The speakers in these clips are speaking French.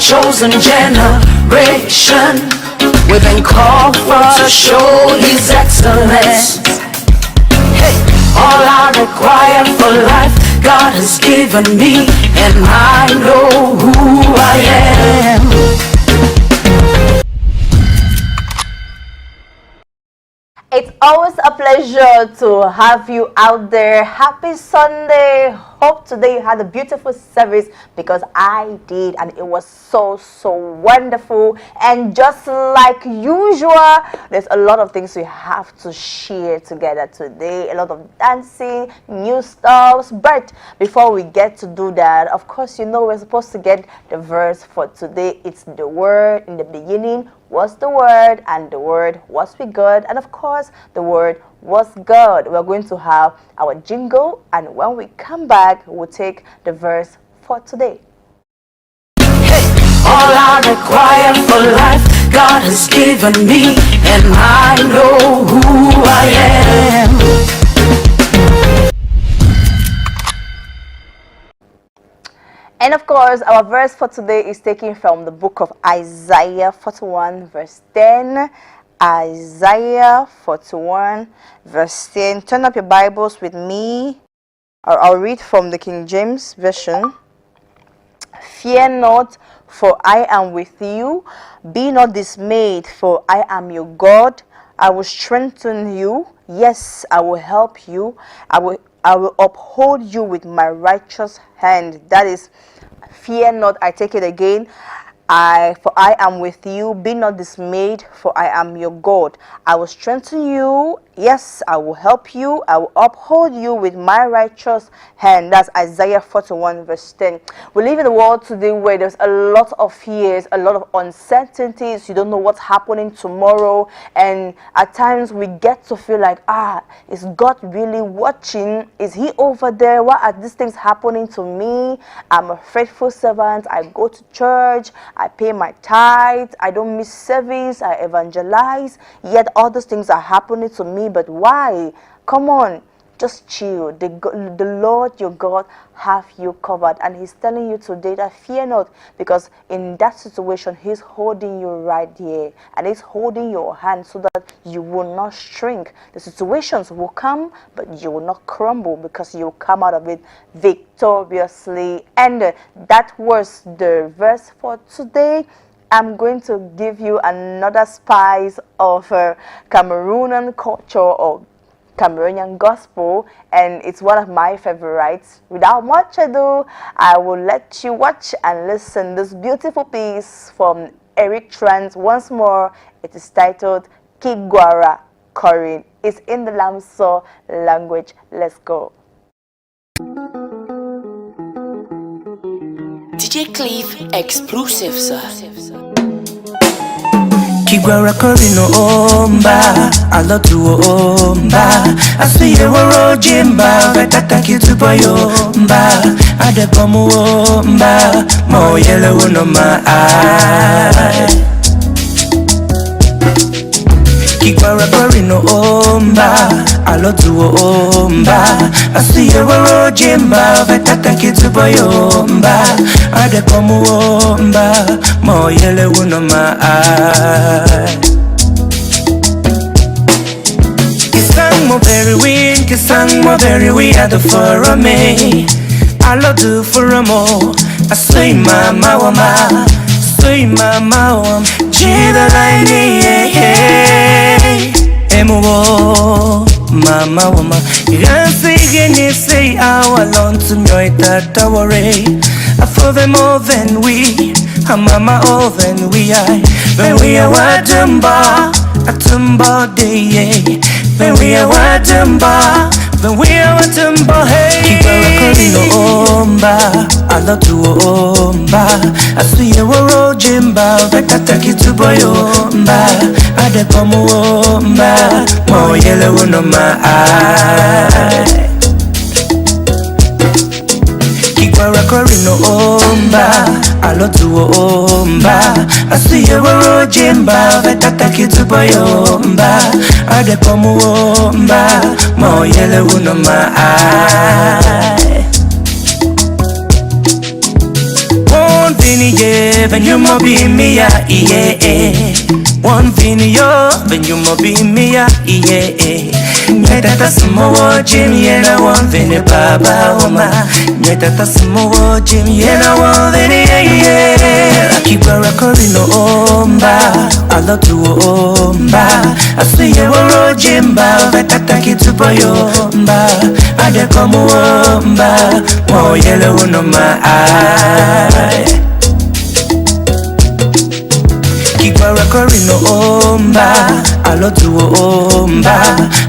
chosen generation. We've been called for to show His excellence. Hey, all I require for life, God has given me, and I know who I am. It's always a pleasure to have you out there. Happy Sunday. Hope today you had a beautiful service, because I did, and it was so wonderful. And just like usual, there's a lot of things we have to share together today, a lot of dancing, new stuff. But before we get to do that, of course, you know we're supposed to get the verse for today. It's the word. In the beginning was the word, and the word was with God, and of course the word was God. We're going to have our jingle, and when we come back, we'll take the verse for today. Hey, all I require for life, God has given me, and I know who I am. And of course, our verse for today is taken from the book of Isaiah 41 verse 10. Isaiah 41 verse 10. Turn up your Bibles with me, or I'll read from the King James Version. Fear not, for I am with you. Be not dismayed, for I am your God. I will strengthen you. Yes, I will help you. I will uphold you with my righteous hand. That is, fear not. I take it again. For I am with you. Be not dismayed, for I am your God. I will strengthen you. Yes, I will help you. I will uphold you with my righteous hand. That's Isaiah 41 verse 10. We live in a world today where there's a lot of fears, a lot of uncertainties. You don't know what's happening tomorrow. And at times we get to feel like, is God really watching? Is He over there? Why are these things happening to me? I'm a faithful servant. I go to church. I pay my tithe. I don't miss service. I evangelize. Yet all those things are happening to me. But why? Come on, just chill. The Lord your God have you covered, and He's telling you today that fear not, because in that situation He's holding you right here, and He's holding your hand so that you will not shrink. The situations will come, but you will not crumble, because you will come out of it victoriously. And that was the verse for today. I'm going to give you another spice of Cameroonian culture, or Cameroonian gospel, and it's one of my favorites. Without much ado, I will let you watch and listen this beautiful piece from Eric Trans. Once more, it is titled Kigwara Korin. It's in the Lamso language. Let's go. DJ Cleve exclusive, sir. Kigwara Korino omba, alotu omba. Asiye woro jimba, vetata kituboyo omba. Adepomu omba, mo yele wonoma ai. Kigwara Korino omba, alotu omba. Asiye woro jimba, vetata kituboyo omba. Adepomu omba, mo yele wonoma ai. Kisang mo very we at the for me. I love do for a mo. I say mama wama, say mama wam. Jida line emuwo mama wama. Yansi gini say our long to me that worry. I feel them more than we. A mama more than we are. When we are wadumba, a tumba day. When we are wadumba, when we are wadumba, hey. Kigwara Korino omba, alotu omba. Asuye woro jimba, vetata kituboyo omba. Adepomu omba, mo yele wonoma ai. Kigwara Korino omba, alotu omba. Asiye woro jimba, vetata kituboyo omba. Adepomu omba, mo yele wonoma ai. one video, when you mo be me ya, yeah. One video, when you mo be me ya, yeah. Nyetata sumo Jim, yena one video, baba oma. Nyetata sumo Jim, yena one video, yeah. I keep a record in the omba, I love to omba. I see you a Jimba, vetata kituboyo omba. I de como omba, more yellow no my eye. Keep a record in the omba, I love to omba.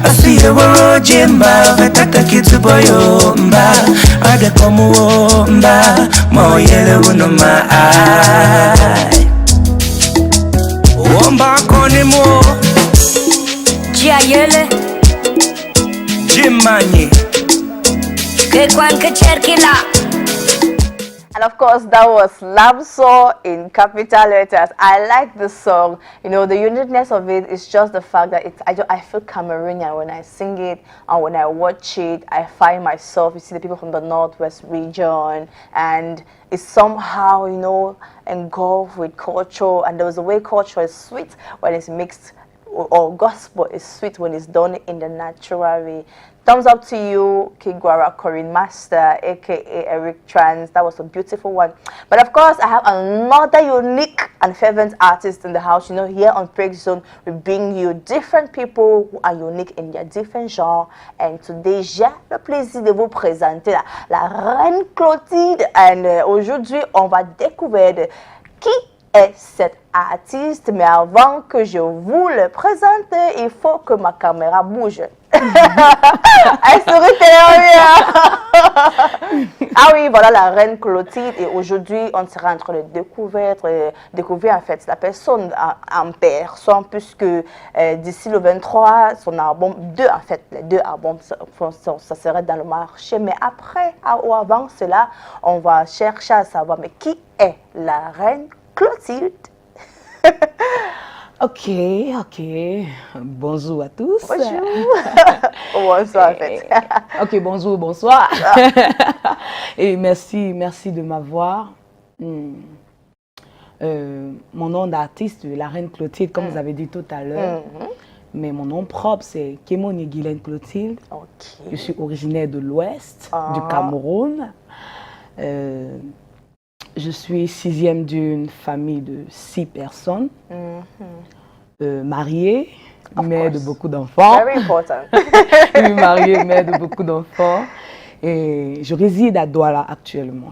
I see you a Jimba, vetata kituboyo omba. I de como omba, more yellow no my eye. Omba konimo Giaiele Jimani che qualche cerchi là. And of course, that was Lamso in capital letters. I like the song. You know, the uniqueness of it is just the fact that I feel Cameroonian when I sing it, and when I watch it, I find myself, you see the people from the Northwest region, and it's somehow, you know, engulfed with culture. And there was a way culture is sweet when it's mixed, or gospel is sweet when it's done in the natural way. Thumbs up to you, Kigwara Corinne Master, aka Eric Trans. That was a beautiful one. But of course, I have another unique and fervent artist in the house. You know, here on Praise Zone, we bring you different people who are unique in their different genres. And today, j'ai le plaisir de vous présenter la Reine Clotilde. And aujourd'hui, on va découvrir qui est cette artiste. Mais avant que je vous le présente, il faut que ma caméra bouge. Elle sourit tellement bien. Ah oui, voilà la Reine Clotilde. Et aujourd'hui, on sera en train de découvrir en fait la personne en personne, puisque d'ici le 23, son album, les deux albums, ça serait dans le marché. Mais après ou avant cela, on va chercher à savoir, mais qui est la Reine Clotilde? Ok. Bonjour à tous. Bonjour. Bonsoir en fait. Ok, bonsoir. Et merci de m'avoir. Mon nom d'artiste, la Reine Clotilde, comme vous avez dit tout à l'heure. Mais mon nom propre, c'est Kémoni Guylaine Clotilde. Okay. Je suis originaire de l'Ouest, du Cameroun. Je suis sixième d'une famille de 6 personnes, mariée, mère de beaucoup d'enfants. Very important. Oui, mariée, mère de beaucoup d'enfants. Et je réside à Douala actuellement.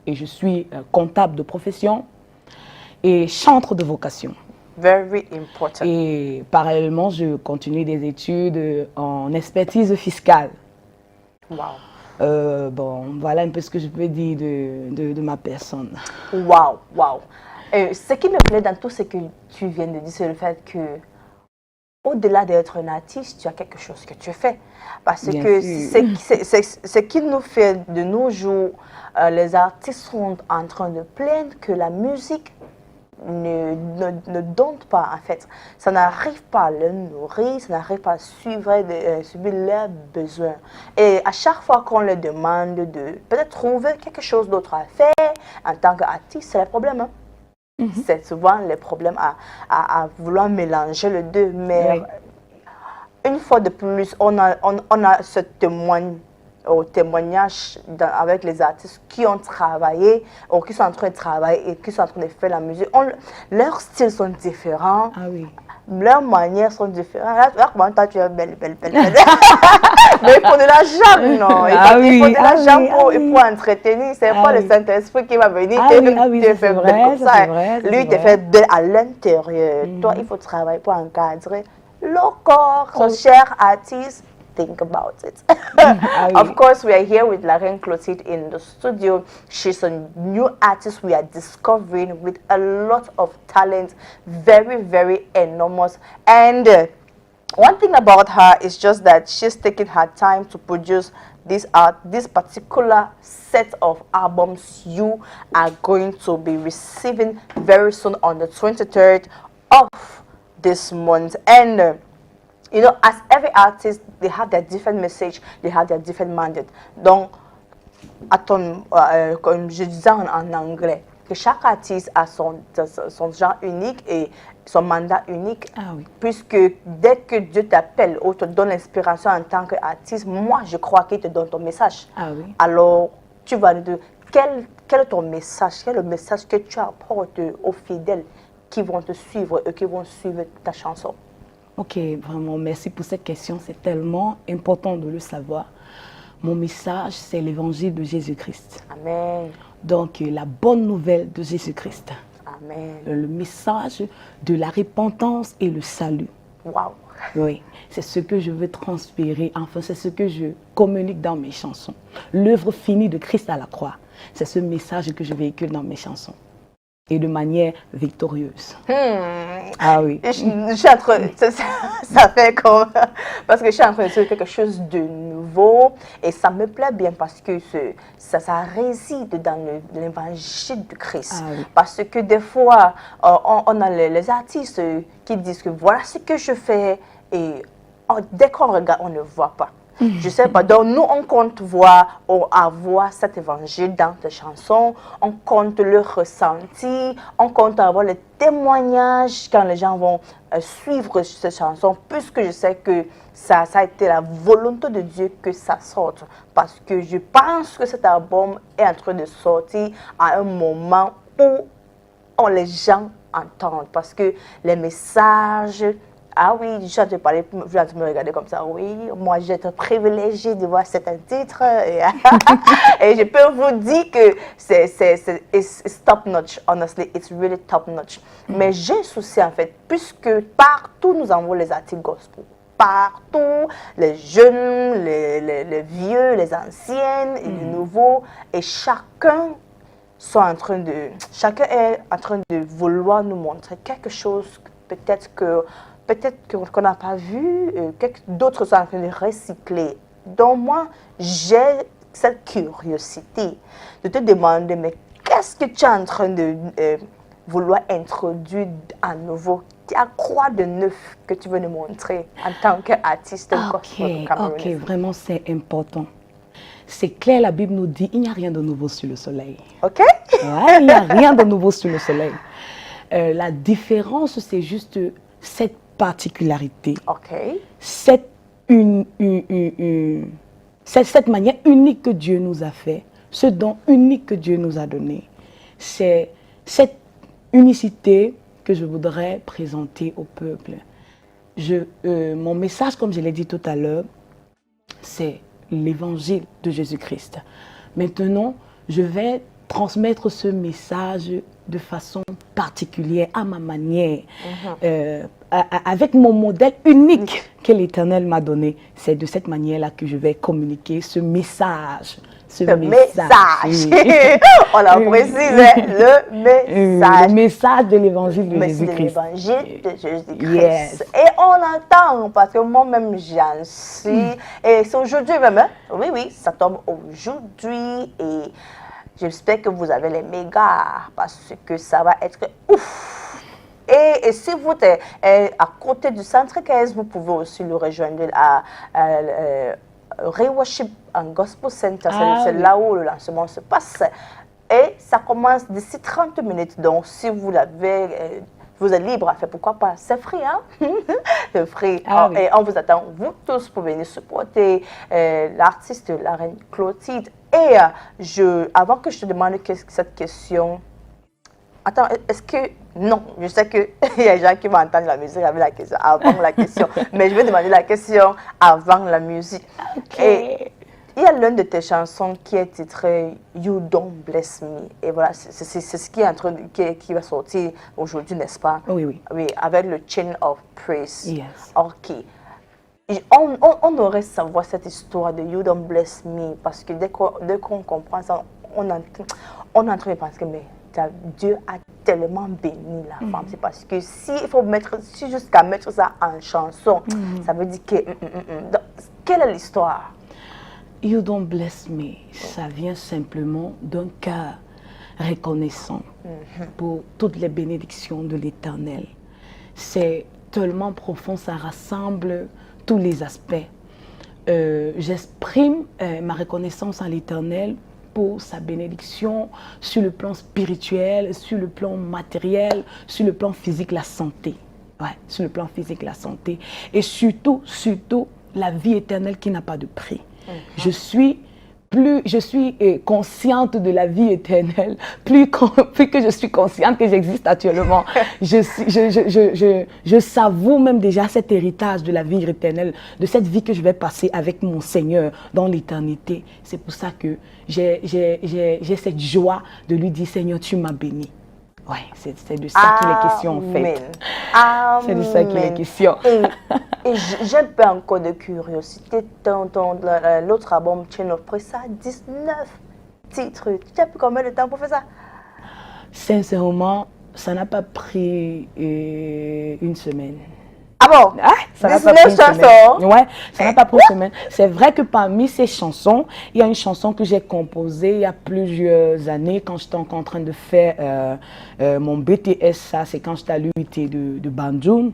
Et je suis comptable de profession et chantre de vocation. Very important. Et parallèlement, je continue des études en expertise fiscale. Wow. Bon, voilà un peu ce que je peux dire de ma personne. Wow. Ce qui me plaît dans tout ce que tu viens de dire, c'est le fait que, au-delà d'être un artiste, tu as quelque chose que tu fais. Parce Bien que sûr. ce qui nous fait de nos jours, les artistes sont en train de plaindre que la musique ne donne pas, en fait. Ça n'arrive pas à le nourrir, ça n'arrive pas à suivre leurs besoins. Et à chaque fois qu'on leur demande de peut-être trouver quelque chose d'autre à faire en tant qu'artiste, c'est le problème. Hein? C'est souvent le problème à vouloir mélanger les deux. Mais une fois de plus, on a ce témoignage avec les artistes qui ont travaillé ou qui sont en train de travailler et qui sont en train de faire la musique. Leurs styles sont différents. Ah oui. Leurs manières sont différentes. Là, comment toi tu es belle. Mais il faut de l'argent, non? Il faut de l'argent pour entretenir. C'est pas le Saint-Esprit qui va venir te faire belle comme ça. Lui, te fait belle à l'intérieur. Toi, il faut travailler pour encadrer le corps. So, cher artiste, think about it. Of course, we are here with La Reine Clotilde in the studio. She's a new artist we are discovering with a lot of talent, very, very enormous. And one thing about her is just that she's taking her time to produce this particular set of albums you are going to be receiving very soon on the 23rd of this month. And you know, as every artist, they have their different message, they have their different mandate. Donc, comme je disais en anglais, que chaque artiste a son genre unique et son mandat unique. Ah oui. Puisque dès que Dieu t'appelle ou te donne l'inspiration en tant qu'artiste, moi, je crois qu'il te donne ton message. Ah oui. Alors, tu vas nous dire, quel est ton message? Quel est le message que tu apportes aux fidèles qui vont te suivre et qui vont suivre ta chanson? Ok, vraiment, merci pour cette question. C'est tellement important de le savoir. Mon message, c'est l'évangile de Jésus-Christ. Amen. Donc, la bonne nouvelle de Jésus-Christ. Amen. Le message de la repentance et le salut. Wow. Oui, c'est ce que je veux transférer, enfin, c'est ce que je communique dans mes chansons. L'œuvre finie de Christ à la croix, c'est ce message que je véhicule dans mes chansons. Et de manière victorieuse. Ah oui. Je suis en train, ça fait comme, parce que je suis en train de faire quelque chose de nouveau et ça me plaît bien parce que ça réside dans l'évangile de Christ. Ah oui. Parce que des fois, on a les artistes qui disent que voilà ce que je fais et dès qu'on regarde, on ne voit pas. Je sais pas. Donc, nous, on compte voir ou avoir cet évangile dans tes chansons. On compte le ressenti. On compte avoir les témoignages quand les gens vont suivre ces chansons. Puisque je sais que ça a été la volonté de Dieu que ça sorte. Parce que je pense que cet album est en train de sortir à un moment où les gens entendent. Parce que les messages... Ah oui, je te parler, je viens de me regarder comme ça. Oui, moi j'ai été privilégiée de voir certains titres et je peux vous dire que c'est top notch. Honestly, it's really top notch. Mais j'ai un souci en fait, puisque partout nous envoient les articles gospel. Partout, les jeunes, les vieux, les anciennes et les nouveaux, et chacun est en train de vouloir nous montrer quelque chose peut-être qu'on n'a pas vu, d'autres sont en train de recycler. Donc moi, j'ai cette curiosité de te demander, mais qu'est-ce que tu es en train de vouloir introduire à nouveau? Il y a quoi de neuf que tu veux nous montrer en tant qu'artiste gospel camerounais? Ok, vraiment c'est important. C'est clair, la Bible nous dit, il n'y a rien de nouveau sur le soleil. Ok? Ouais, il n'y a rien de nouveau sur le soleil. La différence, c'est juste cette particularité, Ok. cette manière unique que Dieu nous a fait, ce don unique que Dieu nous a donné. C'est cette unicité que je voudrais présenter au peuple. Mon message, comme je l'ai dit tout à l'heure, c'est l'évangile de Jésus-Christ. Maintenant, je vais transmettre ce message de façon particulière, à ma manière, avec mon modèle unique que l'Éternel m'a donné. C'est de cette manière-là que je vais communiquer ce message. Ce message. On l'a précisé, le message. Le message de l'évangile de Jésus-Christ. L'évangile de Jésus-Christ. Yes. Et on entend, parce que moi-même j'en suis. Et c'est aujourd'hui même, hein? Oui, ça tombe aujourd'hui. Et j'espère que vous avez les mégas, parce que ça va être ouf. Et si vous êtes à côté du centre 15, vous pouvez aussi le rejoindre à Reworship and Gospel Center. C'est là où le lancement se passe. Et ça commence d'ici 30 minutes. Donc, si vous l'avez, vous êtes libre à faire, pourquoi pas? C'est free, hein? C'est free. Ah, oui. Et on vous attend, vous tous, pour venir supporter l'artiste, la reine Clotilde. Et avant que je te demande cette question, attends, est-ce que... Non, je sais qu'il y a des gens qui vont entendre la musique avec la question, avant la question. Mais je vais demander la question avant la musique. Ok. Et il y a l'une de tes chansons qui est titrée You Don't Bless Me. Et voilà, c'est ce qui est en train qui va sortir aujourd'hui, n'est-ce pas? Oui. Oui, avec le Chain of Praise. Yes. Ok. On aurait savoir cette histoire de You Don't Bless Me, parce que dès qu'on comprend ça, on est en train de penser que mais Dieu a tellement béni la femme. C'est parce que si jusqu'à mettre ça en chanson, ça veut dire que... Donc, quelle est l'histoire? You Don't Bless Me, ça vient simplement d'un cœur reconnaissant pour toutes les bénédictions de l'Éternel. C'est tellement profond, ça rassemble tous les aspects. J'exprime ma reconnaissance à l'Éternel pour sa bénédiction sur le plan spirituel, sur le plan matériel, sur le plan physique, la santé. Ouais, sur le plan physique, la santé. Et surtout, la vie éternelle qui n'a pas de prix. Je suis consciente de la vie éternelle, plus que je suis consciente que j'existe actuellement. Je savoure même déjà cet héritage de la vie éternelle, de cette vie que je vais passer avec mon Seigneur dans l'éternité. C'est pour ça que j'ai cette joie de lui dire, Seigneur, tu m'as béni. Ouais, c'est de ça qu'il est question en fait. C'est de ça qu'il est question. Et j'ai un peu encore de curiosité. L'autre album, Chain of Praise, ça a 19 titres. Tu as pris combien de temps pour faire ça? Sincèrement, ça n'a pas pris une semaine. Ah bon? Ça n'a pas pris une semaine. Ouais, ça n'a pas pris une semaine. C'est vrai que parmi ces chansons, il y a une chanson que j'ai composée il y a plusieurs années quand j'étais encore en train de faire mon BTS. Ça, c'est quand j'étais à l'UIT de Banjul.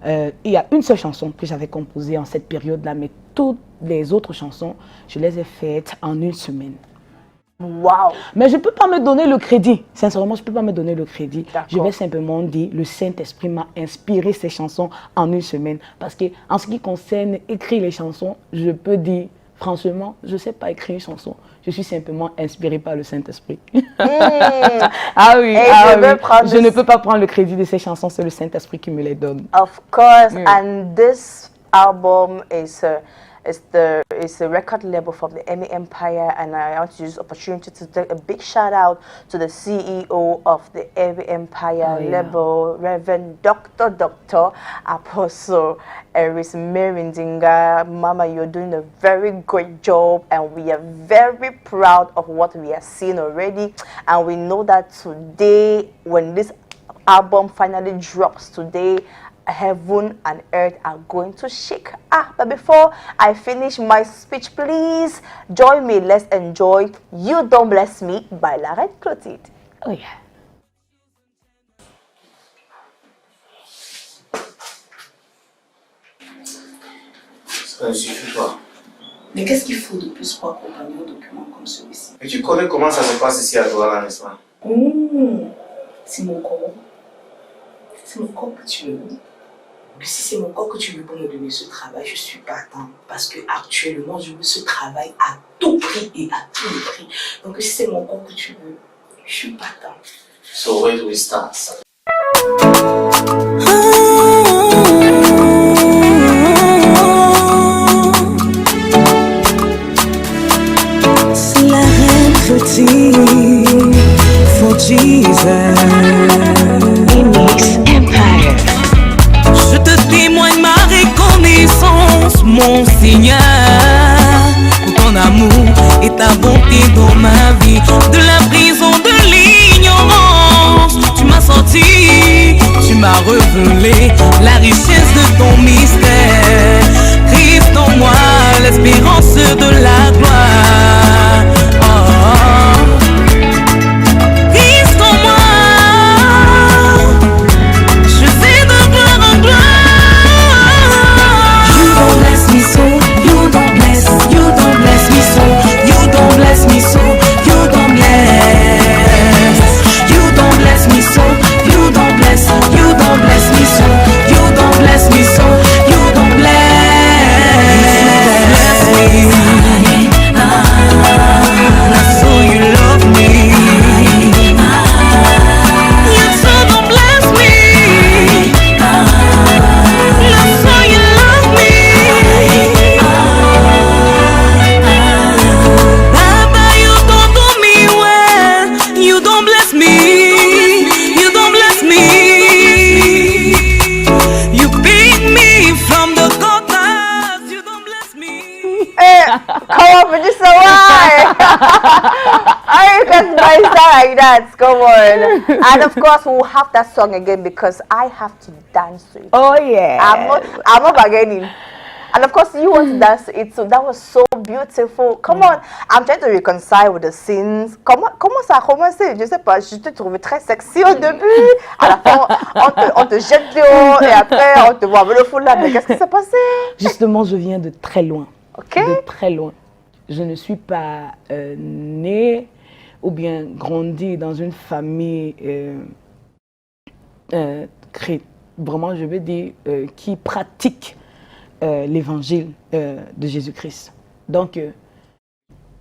Il y a une seule chanson que j'avais composée en cette période-là, mais toutes les autres chansons, je les ai faites en une semaine. Wow. Mais je ne peux pas me donner le crédit. Sincèrement, je ne peux pas me donner le crédit. Je vais simplement dire, le Saint-Esprit m'a inspiré ces chansons en une semaine. Parce que en ce qui concerne écrire les chansons, je peux dire, franchement, je ne sais pas écrire une chanson. Je suis simplement inspirée par le Saint-Esprit. Ah oui, je ne peux pas prendre le crédit de ces chansons, c'est le Saint-Esprit qui me les donne. Of course, and this album is a record label from the Emmy Empire, and I want to use this opportunity to take a big shout out to the CEO of the Emmy Empire label, Reverend Dr. Apostle Eris Merindinga. Mama, you're doing a very great job, and we are very proud of what we are seeing already. And we know that today, when this album finally drops today, heaven and earth are going to shake. But before I finish my speech, please join me. Let's enjoy You Don't Bless Me by La Reine Clotilde. Oh yeah. Ça ne suffit pas. Mais qu'est-ce qu'il faut de plus pour accompagner un document comme celui-ci? Et tu connais comment ça se passe ici à Douala, n'est-ce pas? C'est mon corps. C'est mon corps que tu veux. Que si c'est mon corps que tu veux pour me donner ce travail, je suis partant. Parce que actuellement, je veux ce travail à tout prix et à tout les prix. Donc si c'est mon corps que tu veux, je suis partant. So where do we start? C'est la reine Clotilde, for Jesus. Empire. Je te témoigne ma reconnaissance, mon Seigneur, pour ton amour et ta bonté dans ma vie. De la prison, de l'ignorance, tu m'as sorti, tu m'as révélé la richesse de ton mystère. Christ en moi, l'espérance de la gloire. Christ en moi. Like that, come on. And of course we'll have that song again because I have to dance to it. Oh yeah. I'm not bargaining. And of course you want to dance to it, so that was so beautiful. Come on, I'm trying to reconcile with the scenes. Comment ça a commencé? Je sais pas, je te trouvais très sexy au début. À la fin, on te jette de haut et après on te voit avec le foulard. Mais qu'est-ce qui s'est passé? Justement, je viens de très loin. Ok. De très loin. je ne suis pas née ou bien grandie dans une famille vraiment, je veux dire, qui pratique l'évangile de Jésus-Christ. Donc,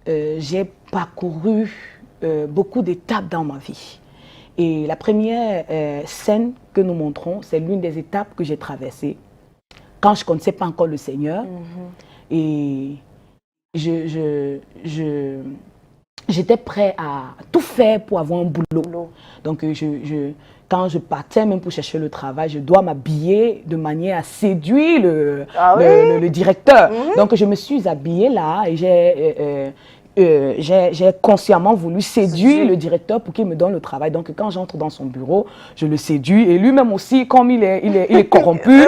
j'ai parcouru beaucoup d'étapes dans ma vie. Et la première scène que nous montrons, c'est l'une des étapes que j'ai traversées quand je ne connaissais pas encore le Seigneur. Et j'étais prêt à tout faire pour avoir un boulot. Donc, quand je partais même pour chercher le travail, je dois m'habiller de manière à séduire le directeur. Donc, je me suis habillée là et j'ai consciemment voulu séduire le directeur pour qu'il me donne le travail. Donc, quand j'entre dans son bureau, je le séduis. Et lui-même aussi, comme il est corrompu,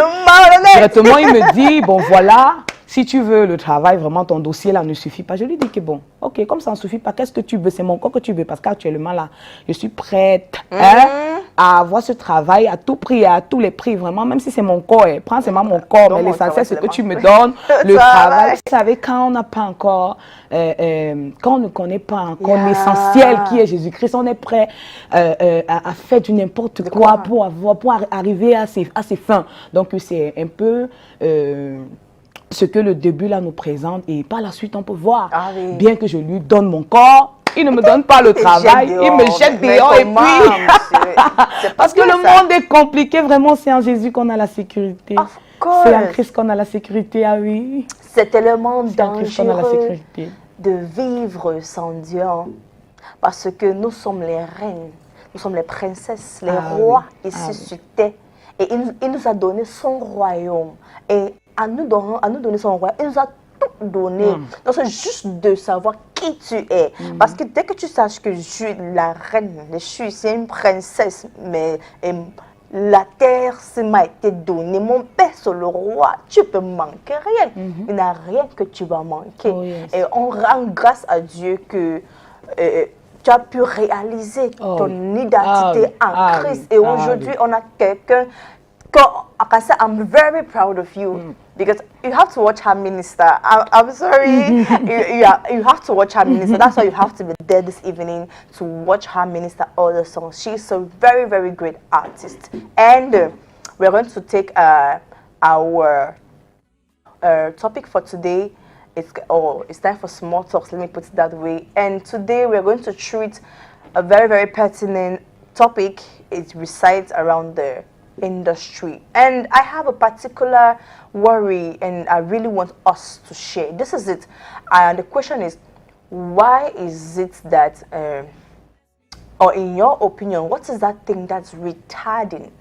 directement, il me dit, bon, voilà, si tu veux le travail, vraiment, ton dossier là ne suffit pas. Je lui dis que bon, ok, comme ça ne suffit pas, qu'est-ce que tu veux? C'est mon corps que tu veux, parce qu'actuellement là, je suis prête à avoir ce travail à tout prix, à tous les prix, vraiment, même si c'est mon corps, prends seulement mon corps, mais l'essentiel c'est que tu me donnes le travail. Vous savez, quand on n'a pas encore, quand on ne connaît pas encore l'essentiel qui est Jésus-Christ, on est prêt à faire du n'importe quoi pour arriver à ses fins. Donc c'est un peu ce que le début là nous présente, et par la suite on peut voir, bien que je lui donne mon corps, il ne me donne pas le travail, il me jette dehors et puis... Parce que le monde est compliqué, vraiment, c'est en Jésus qu'on a la sécurité. C'est en Christ qu'on a la sécurité, ah oui. C'est tellement dangereux de vivre sans Dieu, parce que nous sommes les reines, nous sommes les princesses, les rois ici sur terre. Et il nous a donné son royaume. Et à nous donner son royaume, il nous a tout donné. Donc c'est juste de savoir qui tu es. Parce que dès que tu saches que je suis la reine, c'est une princesse, mais la terre m'a été donnée, mon père c'est le roi, tu peux manquer rien. Il n'y a rien que tu vas manquer. Et on rend grâce à Dieu que tu as pu réaliser ton identité en Christ. Et aujourd'hui, on a quelqu'un. I'm very proud of you because you have to watch her minister. I'm sorry, you have to watch her minister. That's why you have to be there this evening to watch her minister all the songs. She's a very, very great artist. And we're going to take our topic for today. It's time for small talks, let me put it that way. And today we're going to treat a very, very pertinent topic. It resides around the industry, and I have a particular worry, and I really want us to share. This is it, and the question is, why is it that, or in your opinion, what is that thing that's retarding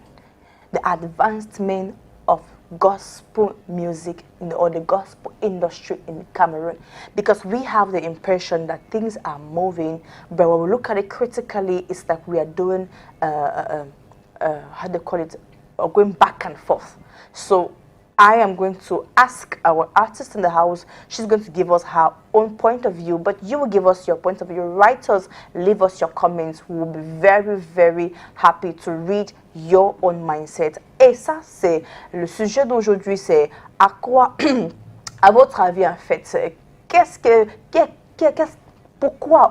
the advancement of gospel music or the gospel industry in Cameroon? Because we have the impression that things are moving, but when we look at it critically, it's like we are doing how do they call it, going back and forth. So I am going to ask our artist in the house. She's going to give us her own point of view, but you will give us your point of view. Write us, leave us your comments. We will be very, very happy to read your own mindset. Et ça, c'est le sujet d'aujourd'hui, c'est à quoi, à votre avis, en fait, pourquoi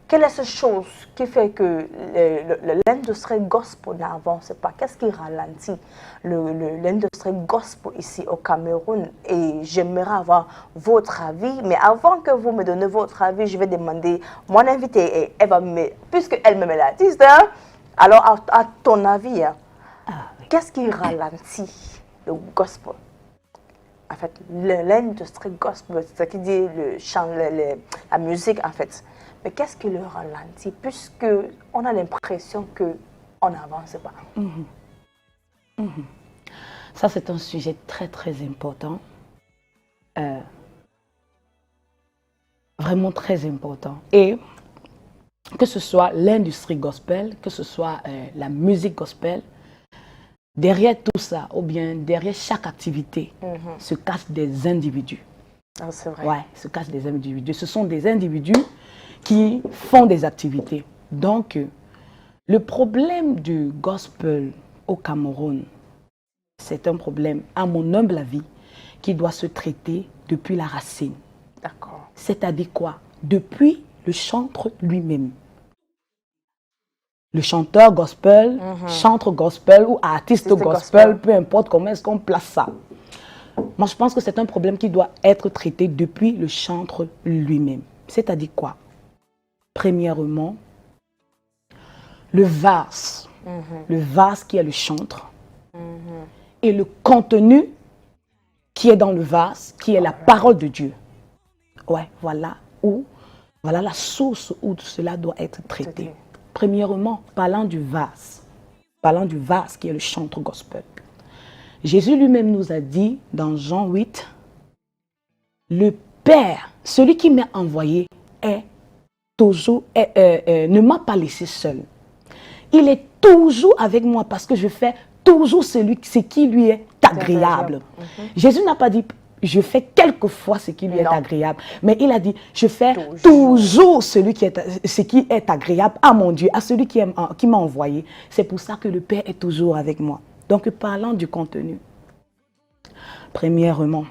quelle est cette chose qui fait que l'industrie gospel n'avance pas? Qu'est-ce qui ralentit l'industrie gospel ici au Cameroun? Et j'aimerais avoir votre avis. Mais avant que vous me donnez votre avis, je vais demander, mon invité, puisqu'elle me met l'artiste, alors à ton avis, qu'est-ce qui ralentit le gospel? En fait, l'industrie gospel, c'est ce qui dit le chant, la musique en fait. Mais qu'est-ce qui le ralentit, puisque on a l'impression qu'on n'avance pas? Ça, c'est un sujet très, très important. Vraiment très important. Et que ce soit l'industrie gospel, que ce soit la musique gospel, derrière tout ça, ou bien derrière chaque activité, se cachent des individus. Ah, c'est vrai. Ouais, se cachent des individus. Ce sont des individus qui font des activités. Donc, le problème du gospel au Cameroun, c'est un problème, à mon humble avis, qui doit se traiter depuis la racine. D'accord. C'est-à-dire quoi? Depuis le chanteur lui-même. Le chanteur gospel, chanteur gospel ou artiste gospel, peu importe comment est-ce qu'on place ça. Moi, je pense que c'est un problème qui doit être traité depuis le chanteur lui-même. C'est-à-dire quoi? Premièrement, le vase qui est le chantre, et le contenu qui est dans le vase, qui est la parole de Dieu. Ouais, voilà la source où cela doit être traité. Premièrement, parlant du vase qui est le chantre gospel. Jésus lui-même nous a dit dans Jean 8, le Père, celui qui m'a envoyé, ne m'a pas laissé seul. Il est toujours avec moi parce que je fais toujours ce qui lui est agréable. Jésus n'a pas dit je fais quelquefois ce qui lui est agréable, mais il a dit je fais toujours ce qui est agréable à mon Dieu, à celui qui m'a envoyé. C'est pour ça que le Père est toujours avec moi. Donc parlant du contenu, premièrement,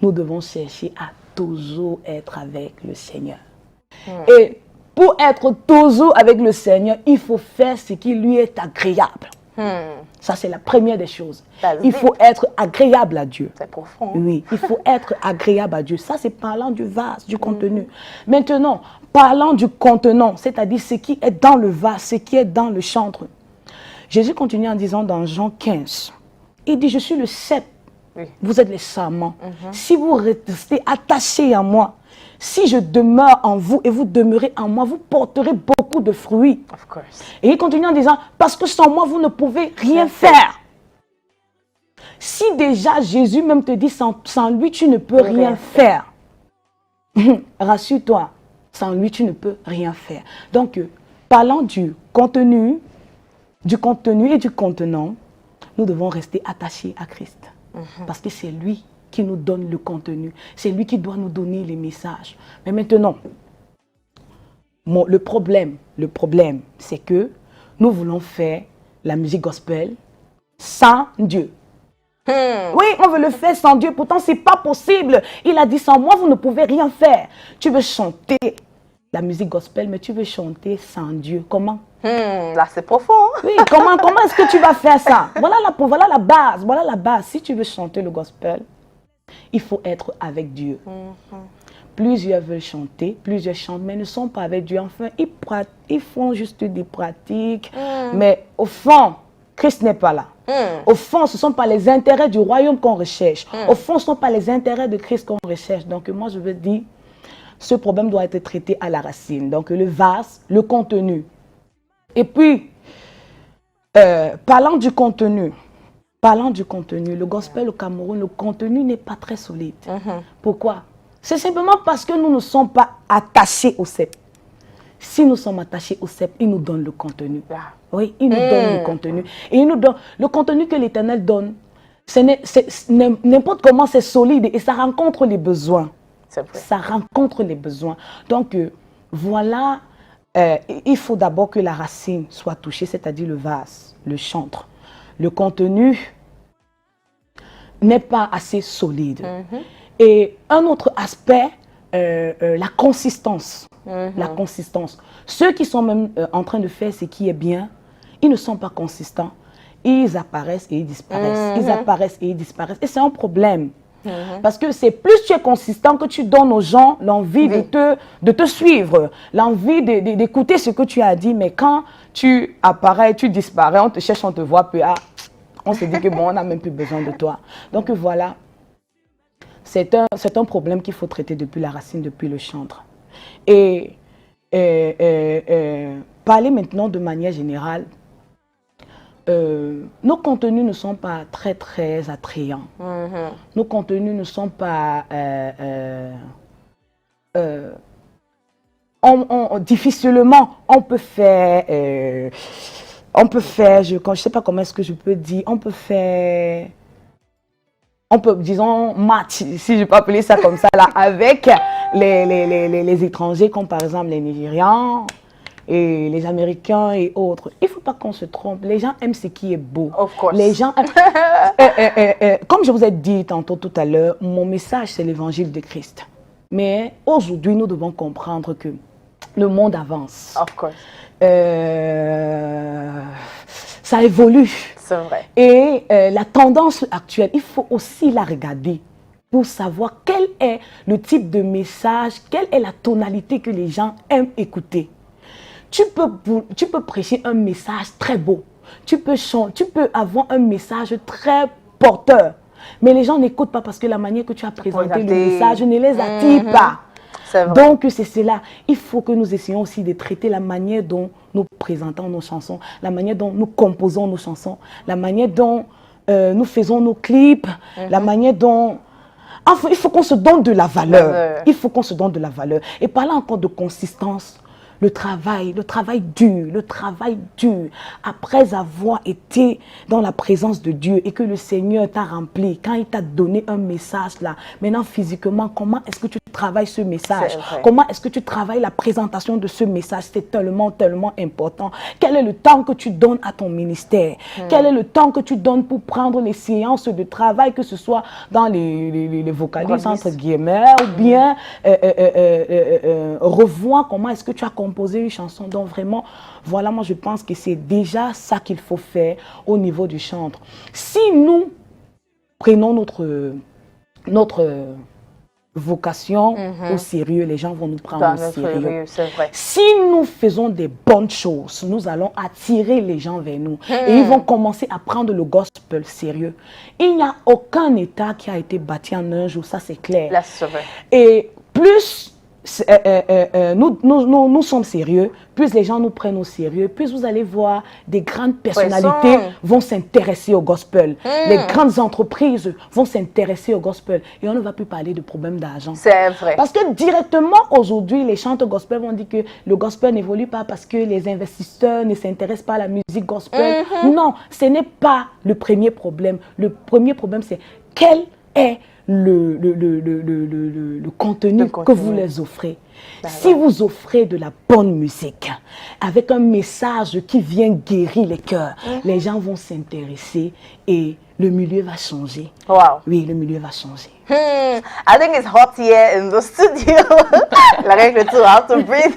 nous devons chercher à toujours être avec le Seigneur. Et pour être toujours avec le Seigneur, il faut faire ce qui lui est agréable. Ça, c'est la première des choses. Il faut être agréable à Dieu. C'est profond. Oui, il faut être agréable à Dieu. Ça, c'est parlant du vase, du contenu. Maintenant, parlant du contenant, c'est-à-dire ce qui est dans le vase, ce qui est dans le chantre. Jésus continue en disant dans Jean 15, il dit, je suis le cep, vous êtes les sarments. Si vous restez attachés à moi, si je demeure en vous et vous demeurez en moi, vous porterez beaucoup de fruits. Of course. Et il continue en disant, parce que sans moi, vous ne pouvez rien faire. Si déjà Jésus même te dit, sans lui, tu ne peux rien faire. Rassure-toi, sans lui, tu ne peux rien faire. Donc, parlant du contenu et du contenant, nous devons rester attachés à Christ. Parce que c'est lui qui nous donne le contenu. C'est lui qui doit nous donner les messages. Mais maintenant, le problème, c'est que nous voulons faire la musique gospel sans Dieu. Oui, on veut le faire sans Dieu. Pourtant, ce n'est pas possible. Il a dit, sans moi, vous ne pouvez rien faire. Tu veux chanter la musique gospel, mais tu veux chanter sans Dieu. Comment? Là, c'est profond. Oui, comment est-ce que tu vas faire ça? Voilà la base. Si tu veux chanter le gospel, il faut être avec Dieu. Plusieurs veulent chanter, plusieurs chantent, mais ne sont pas avec Dieu. Enfin, ils font juste des pratiques. Mais au fond, Christ n'est pas là. Au fond, ce ne sont pas les intérêts du royaume qu'on recherche. Au fond, ce ne sont pas les intérêts de Christ qu'on recherche. Donc, moi, je veux dire, ce problème doit être traité à la racine. Donc, le vase, le contenu. Et puis, parlant du contenu, le gospel au Cameroun, le contenu n'est pas très solide. Pourquoi? C'est simplement parce que nous ne sommes pas attachés au cep. Si nous sommes attachés au cep, il nous donne le contenu. Oui, il nous donne le contenu. Et il nous donne le contenu que l'Éternel donne. N'importe comment, c'est solide et ça rencontre les besoins. Ça rencontre les besoins. Donc, voilà, il faut d'abord que la racine soit touchée, c'est-à-dire le vase, le chantre. Le contenu n'est pas assez solide. Et un autre aspect, la consistance. La consistance. Ceux qui sont même en train de faire ce qui est bien, ils ne sont pas consistants. Ils apparaissent et ils disparaissent. Ils apparaissent et ils disparaissent. Et c'est un problème. Parce que c'est plus tu es consistant que tu donnes aux gens l'envie de te suivre, l'envie d'écouter ce que tu as dit. Mais quand tu apparais, tu disparais, on te cherche, on te voit, puis on se dit que bon, on n'a même plus besoin de toi. Donc voilà, c'est un problème qu'il faut traiter depuis la racine, depuis le chantre. Et parler maintenant de manière générale, nos contenus ne sont pas très très attrayants. Nos contenus ne sont pas difficilement on peut faire je ne sais pas comment est-ce que je peux dire, on peut disons match, si je peux appeler ça comme ça là, avec les étrangers comme par exemple les Nigérians et les Américains et autres. Il ne faut pas qu'on se trompe. Les gens aiment ce qui est beau. Of course. Les gens comme je vous ai dit tantôt tout à l'heure, mon message c'est l'évangile de Christ. Mais aujourd'hui, nous devons comprendre que le monde avance. Of course. Ça évolue. C'est vrai. Et la tendance actuelle, il faut aussi la regarder pour savoir quel est le type de message, quelle est la tonalité que les gens aiment écouter. Tu peux prêcher un message très beau. Tu peux avoir un message très porteur. Mais les gens n'écoutent pas parce que la manière que tu as présenté le message ne les attire pas. Donc, c'est cela. Il faut que nous essayons aussi de traiter la manière dont nous présentons nos chansons, la manière dont nous composons nos chansons, la manière dont nous faisons nos clips, la manière dont... Enfin, il faut qu'on se donne de la valeur. Il faut qu'on se donne de la valeur. Et parlant encore de consistance, le travail dur, après avoir été dans la présence de Dieu et que le Seigneur t'a rempli, quand il t'a donné un message là, maintenant physiquement, comment est-ce que tu travailles ce message? Comment est-ce que tu travailles la présentation de ce message? C'est tellement, tellement important. Quel est le temps que tu donnes à ton ministère? Quel est le temps que tu donnes pour prendre les séances de travail, que ce soit dans les vocalises, entre guillemets, ou bien revoir comment est-ce que tu as composer une chanson. Donc vraiment, voilà, moi je pense que c'est déjà ça qu'il faut faire au niveau du chantre. Si nous prenons notre vocation au sérieux, les gens vont nous prendre au sérieux. Si nous faisons des bonnes choses, nous allons attirer les gens vers nous et ils vont commencer à prendre le gospel sérieux. Il n'y a aucun État qui a été bâti en un jour, ça c'est clair. Là, c'est vrai. Et plus nous sommes sérieux, plus les gens nous prennent au sérieux, plus vous allez voir des grandes personnalités vont s'intéresser au gospel. Les grandes entreprises vont s'intéresser au gospel. Et on ne va plus parler de problèmes d'argent. C'est vrai. Parce que directement aujourd'hui, les chanteurs gospel vont dire que le gospel n'évolue pas parce que les investisseurs ne s'intéressent pas à la musique gospel. Non, ce n'est pas le premier problème. Le premier problème, c'est quel est le contenu que vous les offrez. Si vous offrez de la bonne musique, avec un message qui vient guérir les cœurs, les gens vont s'intéresser et le milieu va changer. Wow. Oui, le milieu va changer. I think it's hot here in the studio. Like I too have to breathe,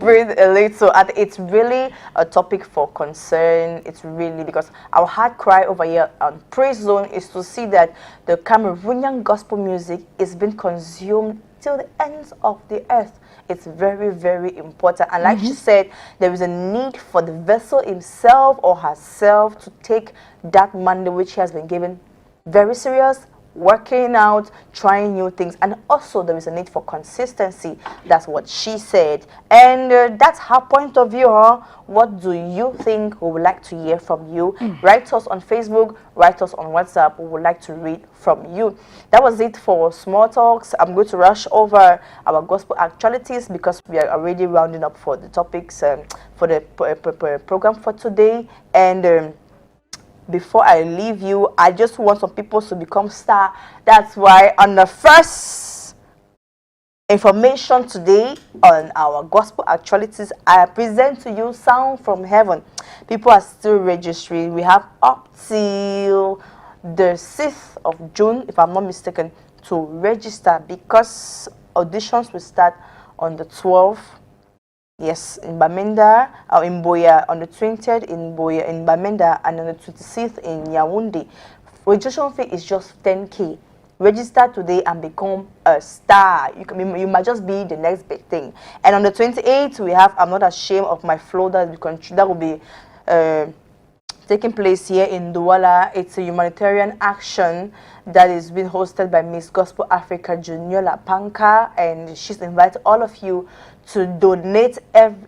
breathe a little. And it's really a topic for concern. It's really because our heart cry over here on Praise Zone is to see that the Cameroonian gospel music is being consumed till the ends of the earth. It's very, very important. And like she said, there is a need for the vessel himself or herself to take that mandate which he has been given very serious, working out, trying new things. And also there is a need for consistency. That's what she said. And that's her point of view. Huh? What do you think? We would like to hear from you. Write us on Facebook, write us on WhatsApp. We would like to read from you. That was it for Small Talks. I'm going to rush over our gospel actualities because we are already rounding up for the topics for the program for today. And before I leave you, I just want some people to become star. That's why on the first information today on our gospel actualities, I present to you Sound from Heaven. People are still registering. We have up till the 6th of June, if I'm not mistaken, to register because auditions will start on the 12th. Yes, in Bamenda, or in Boya on the 20th, in Boya in Bamenda, and on the 26th in Yaoundé. Registration fee is just 10K. Register today and become a star. You might just be the next big thing. And on the 28th, we have I'm Not Ashamed of My Flow that will be taking place here in Douala. It's a humanitarian action that is being hosted by Miss Gospel Africa Juniola Panka, and she's invited all of you to donate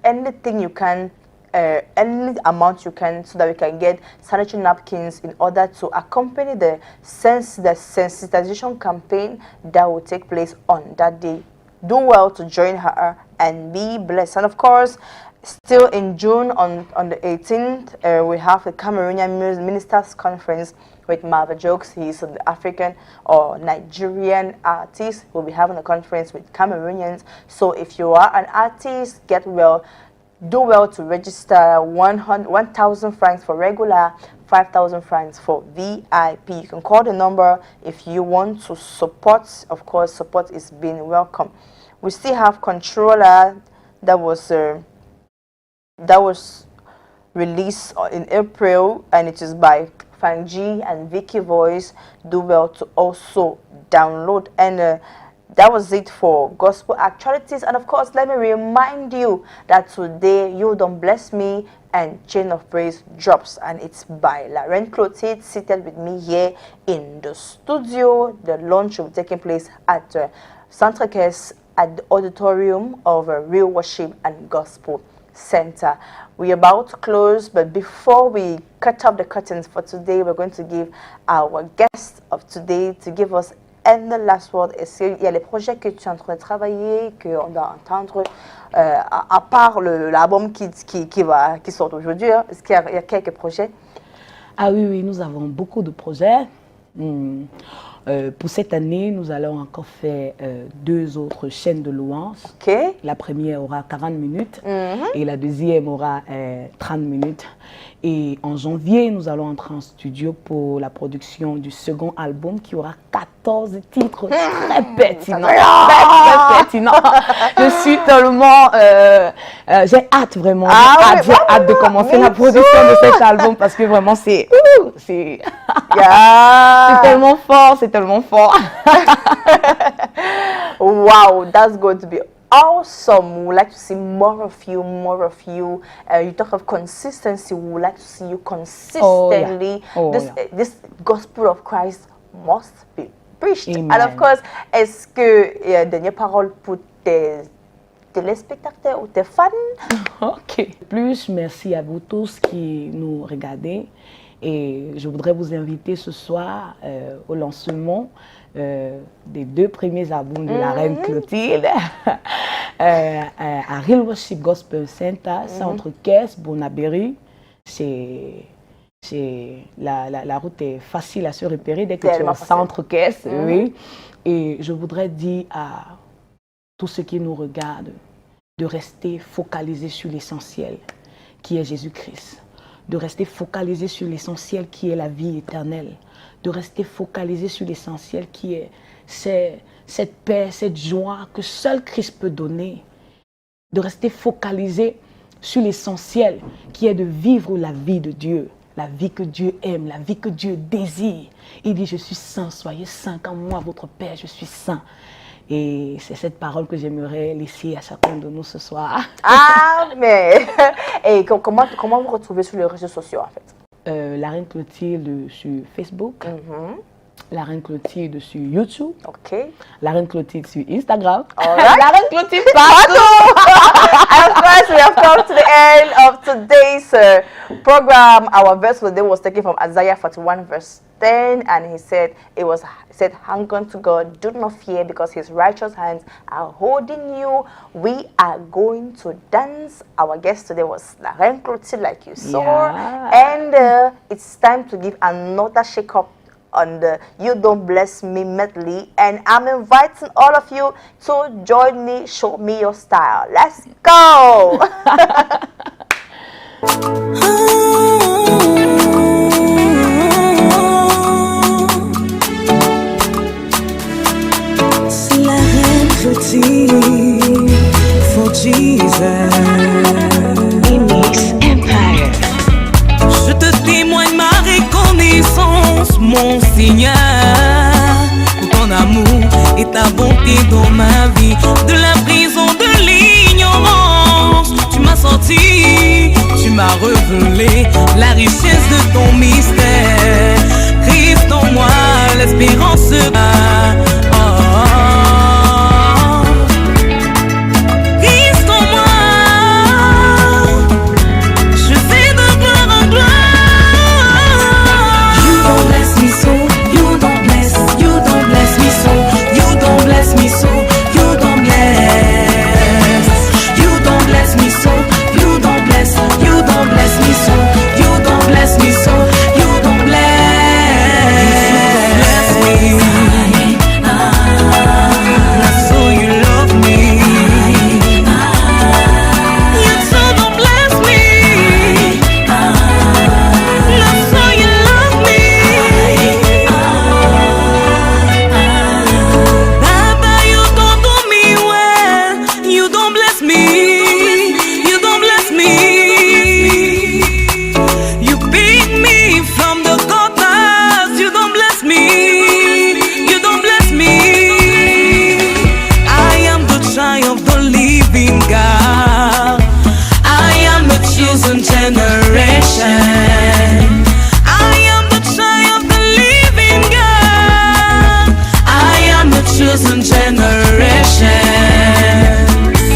anything you can, any amount you can, so that we can get sanitary napkins in order to accompany the sensitization campaign that will take place on that day. Do well to join her and be blessed. And of course, still in June on the 18th, we have the Cameroonian Ministers Conference with Marva Jokes. He's an African or Nigerian artist. We'll be having a conference with Cameroonians. So if you are an artist, get well. do well to register. 1,000 francs for regular, 5,000 francs for VIP. You can call the number if you want to support. Of course, support is being welcome. We still have Controller that was released in April, and it is by Frank G and Vicky Voice. Do well to also download. And that was it for Gospel Actualities. And of course, let me remind you that today You Don't Bless Me and Chain of Praise drops, and it's by Laren Clotilde, seated with me here in the studio. The launch will be taking place at Centre Caisse at the auditorium of Real Worship and Gospel Center. We're about to close, but before we cut up the curtains for today, we're going to give our guest of today to give us the last word. Est-ce qu'il y a les projets que tu es en train de travailler, qu'on doit entendre, à part l'album qui sort aujourd'hui, hein, est-ce qu'il y a quelques projets? Ah oui, nous avons beaucoup de projets. Pour cette année, nous allons encore faire 2 autres chaînes de louanges. Okay. La première aura 40 minutes et la deuxième aura 30 minutes. Et en janvier, nous allons entrer en studio pour la production du second album qui aura 14 titres très pertinents. Très pertinents. Je suis tellement... j'ai hâte vraiment. J'ai hâte de commencer la production de cet album parce que vraiment c'est tellement fort, c'est tellement fort. Wow, that's going to be awesome. We would like to see more of you, more of you. You talk of consistency. We would like to see you consistently. This gospel of Christ must be preached. Amen. And of course, est-ce que dernière parole pour tes téléspectateurs ou tes fans? Ok. Plus, merci à vous tous qui nous regardez. Et je voudrais vous inviter ce soir au lancement des 2 premiers albums de la Reine Clotilde à Real Worship Gospel Center, Centre Caisse, Bonabéry. La route est facile à se repérer dès que tu es au Centre Caisse. Oui. Et je voudrais dire à tous ceux qui nous regardent de rester focalisés sur l'essentiel qui est Jésus-Christ. De rester focalisé sur l'essentiel qui est la vie éternelle, de rester focalisé sur l'essentiel qui est cette paix, cette joie que seul Christ peut donner, de rester focalisé sur l'essentiel qui est de vivre la vie de Dieu, la vie que Dieu aime, la vie que Dieu désire. Il dit, je suis saint, soyez saints, comme moi, votre Père, je suis saint. Et c'est cette parole que j'aimerais laisser à chacun de nous ce soir. Amen. Et comment vous retrouvez sur les réseaux sociaux en fait? La Reine Clotilde sur Facebook, la Reine Clotilde sur YouTube, la Reine Clotilde sur Instagram, la Reine Clotilde partout. And of course, we have come to the end of today's program. Our verse for the day was taken from Isaiah 41 verse 10, and he said, hang on to God, do not fear, because his righteous hands are holding you. We are going to dance. Our guest today was La Reine Clotilde, like you saw. And it's time to give another shake up on the You Don't Bless Me medley. And I'm inviting all of you to join me, show me your style. Let's go! For Jesus. Remix Empire. Je te témoigne ma reconnaissance, mon Seigneur, pour ton amour et ta bonté dans ma vie. De la prison, de l'ignorance, tu m'as sorti, tu m'as révélé la richesse de ton mystère. Christ en moi, l'espérance sera. generation.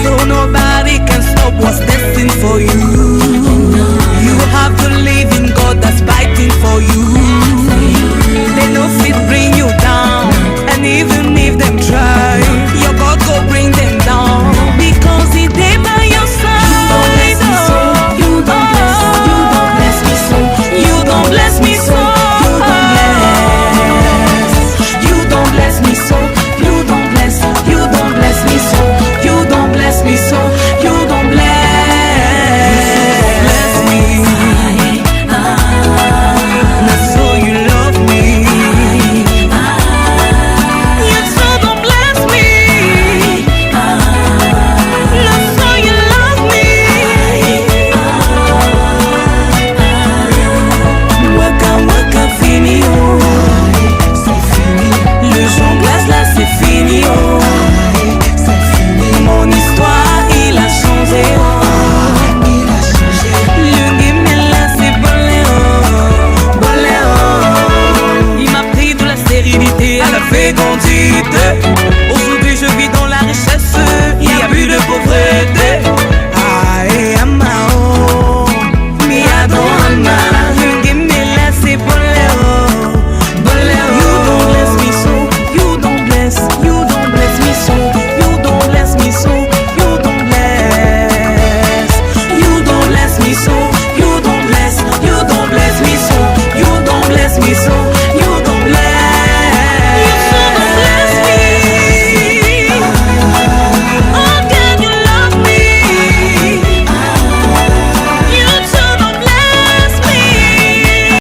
So nobody can stop what's destined for you. You have to live in God that's fighting for you. They no fit bring you